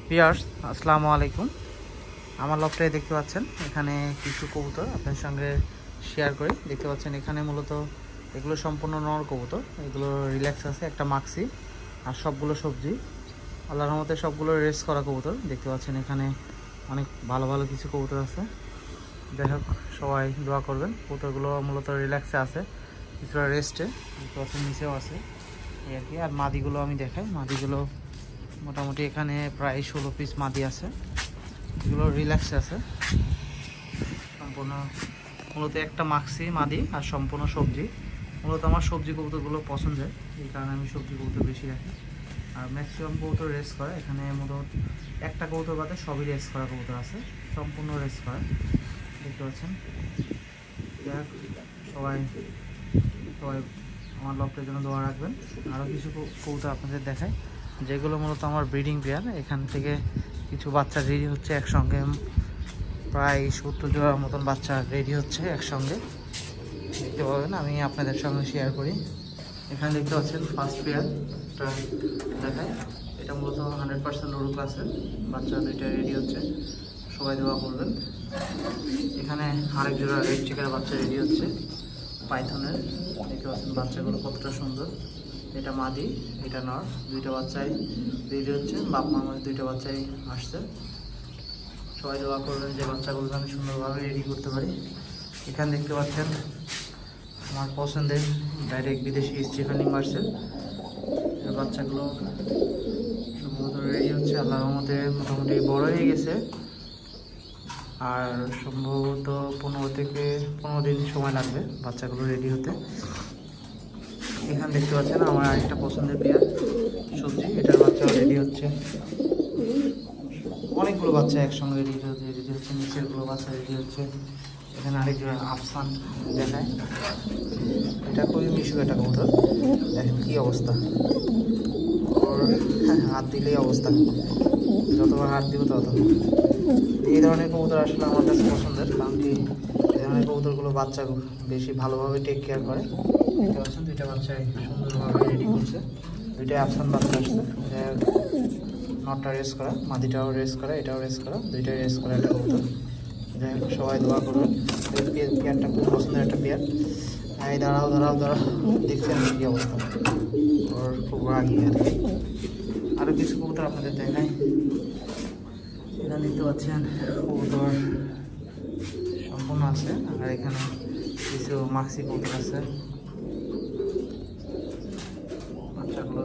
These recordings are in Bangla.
ভিউয়ার্স আসসালামু আলাইকুম। আমার লফটে দেখতে পাচ্ছেন এখানে কিছু কবুতর আপনাদের সঙ্গে শেয়ার করি। দেখতে পাচ্ছেন এখানে মূলত এগুলো সম্পূর্ণ নর কবুতর, এগুলো রিল্যাক্স আছে, একটা মাক্সি আর সবগুলো সবজি। আল্লাহর রহমতে সবগুলো রেস করা কবুতর। দেখতে পাচ্ছেন এখানে অনেক ভালো ভালো কিছু কবুতর আছে। যাই হোক, সবাই দোয়া করবেন। কবুতরগুলো মূলত রিল্যাক্সে আছে, কিছুটা রেস্টে। দেখতে পাচ্ছেন নিচেও আছে এই আর কি। আর মাদিগুলো আমি দেখাই, মাদিগুলো মোটামুটি এখানে প্রায় 16 পিস মাদি আছে, এগুলো রিল্যাক্সে আছে সম্পূর্ণ। মূলত একটা মাক্সি মাদি আর সম্পূর্ণ সবজি। মূলত আমার সবজি কবুতরগুলো পছন্দের, এই কারণে আমি সবজি কবুতর বেশি রাখি। আর ম্যাক্সিমাম কবুতর রেস করে এখানে, মূলত একটা কবুতর বাদে সবই রেস করা কবুতর আছে, সম্পূর্ণ রেস করে। দেখতে পাচ্ছেন। সবাই সবাই আমার লফটের জন্য দোয়া রাখবেন। আরও কিছু কবুতর আপনাদের দেখায়, যেগুলো মূলত আমার ব্রিডিং পেয়ার। এখান থেকে কিছু বাচ্চা রেডি হচ্ছে একসঙ্গে, প্রায় 70 জোড়ার মতন বাচ্চা রেডি হচ্ছে একসঙ্গে, দেখতে পাবেন। আমি আপনাদের সঙ্গে শেয়ার করি। এখানে দেখতে পাচ্ছেন ফার্স্ট পেয়ারটা দেখায়, এটা মূলত 100% লোডো ক্লাসের বাচ্চা, দুইটা রেডি হচ্ছে, সবাই দোয়া করবেন। এখানে আরেক জোড়া রেড চিকেনের বাচ্চা রেডি হচ্ছে পাইথনের। দেখতে পাচ্ছেন বাচ্চাগুলো কতটা সুন্দর। এটা মাদি, এটা নর, দুইটা বাচ্চাই রেডি হচ্ছে। বাপ মার মধ্যে দুইটা বাচ্চাই আসছে। সবাই দোয়া করবেন যে বাচ্চাগুলোকে আমি সুন্দরভাবে রেডি করতে পারি। এখানে দেখতে পাচ্ছেন আমার পছন্দের ডাইরেক্ট বিদেশি স্টিফেনি মার্সেল, এর বাচ্চাগুলো সম্ভবত রেডি হচ্ছে। আল্লাহর রহমতে মোটামুটি বড় হয়ে গেছে, আর সম্ভবত 15 থেকে 15 দিন সময় লাগবে বাচ্চাগুলো রেডি হতে। এখানে দেখতে পাচ্ছেন আমার আরেকটা পছন্দের পেয়ার সবজি, এটার বাচ্চাও রেডি হচ্ছে। অনেকগুলো বাচ্চা একসঙ্গে রেডি হচ্ছে, নিচেরগুলো বাচ্চা রেডি হচ্ছে। এখানে আরেকজন আফসান দেখায়, এটা খুবই মিশুক একটা কবুতর। দেখেন কী অবস্থা, ওর হাত দিলেই অবস্থা, যতবার হাত দিব তত। এই ধরনের কবুতর আসলে আমার কাছে পছন্দের, কারণ কি এই ধরনের কবুতরগুলো বাচ্চা বেশি ভালোভাবে টেক কেয়ার করে। দেখতে পাচ্ছেন দুইটা বাচ্চাই সুন্দরভাবে রেডি করছে, দুইটাই আফসান বাচ্চা আসছে। নটটা রেস করা, মাদিটাও রেস করা, এটাও রেস করা, দুইটাই রেস করা একটা কবুতর। যাই হোক, সবাই দোয়া করবেন। পেয়ারটা খুব পছন্দের একটা পেয়ার। এই দাঁড়াও, দেখছেন কী অবস্থা, ওর খুব রাগি আর কি। আরও কিছু কবুতর আপনাদের দেখায়। এখানে দেখতে পাচ্ছেন কবুতর সম্পূর্ণ আছে, আর এখানে কিছু মাক্সি কবুতর আছে। বাচ্চাগুলো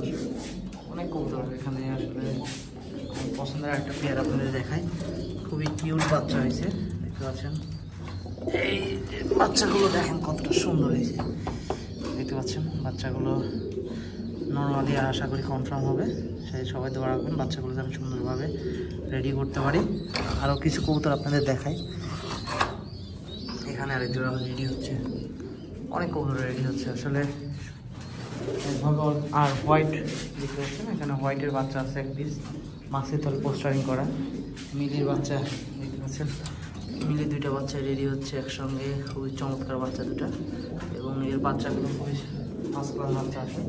অনেক কবুতর এখানে, আসলে আমার পছন্দের একটা পেয়ার আপনাদের দেখায়। খুবই কিউট বাচ্চা হয়েছে, দেখতে পাচ্ছেন। এই বাচ্চাগুলো দেখেন কতটা সুন্দর হয়েছে, দেখতে পাচ্ছেন। বাচ্চাগুলো নর্মালি আশা করি কনফার্ম হবে, সেই সবাই দোয়া রাখবেন বাচ্চাগুলোকে আমি সুন্দরভাবে রেডি করতে পারি। আরও কিছু কবুতর আপনাদের দেখাই। এখানে আরেক জোড়া রেডি হচ্ছে, অনেক কবুতর রেডি হচ্ছে আসলে একভাবে। আর হোয়াইট দেখতে পাচ্ছেন, এখানে হোয়াইটের বাচ্চা আছে এক পিস, মাছের তল পোস্টারিং করা। মিলির বাচ্চা দেখতে পাচ্ছেন, মিলি দুইটা বাচ্চা রেডি হচ্ছে একসঙ্গে, খুবই চমৎকার বাচ্চা দুটা, এবং এর বাচ্চাগুলো খুবই ফার্স্ট ক্লাস বাচ্চা আছে।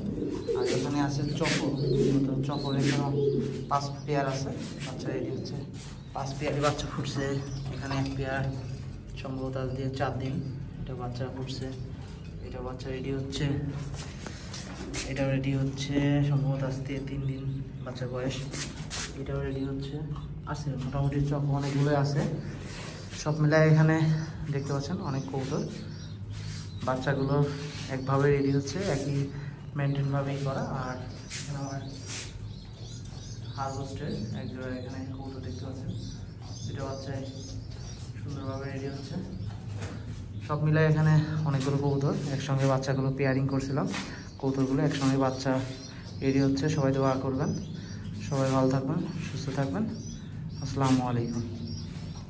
আর এখানে আছে চপর, এখানেও 5 পেয়ার আছে বাচ্চা রেডি হচ্ছে। 5 পেয়ারই বাচ্চা ফুটছে। এখানে এক পেয়ার সম্ভবত আজ দিয়ে 4 দিন, এটা বাচ্চা ফুটছে, এটা বাচ্চা রেডি হচ্ছে, এটাও রেডি হচ্ছে সম্ভবত আজ দিয়ে 3 দিন বাচ্চার বয়স, এটাও রেডি হচ্ছে। আছে মোটামুটি চপ অনেকগুলো আছে, সব মিলায় এখানে দেখতে পাচ্ছেন অনেক কবুতর। বাচ্চাগুলো একভাবে রেডি হচ্ছে, একই মেনটেনভাবেই করা। আর এখানে আমার হারভেস্টের এক জোড়া এখানে কবুতর দেখতে পাচ্ছেন, দুটো বাচ্চায় সুন্দরভাবে রেডি হচ্ছে। সব মিলায় এখানে অনেকগুলো কবুতর একসঙ্গে বাচ্চাগুলো পেয়ারিং করছিলাম, কবুতরগুলো একসঙ্গে বাচ্চা রেডি হচ্ছে। সবাই দোয়া করবেন, সবাই ভালো থাকবেন, সুস্থ থাকবেন। আসসালামু আলাইকুম।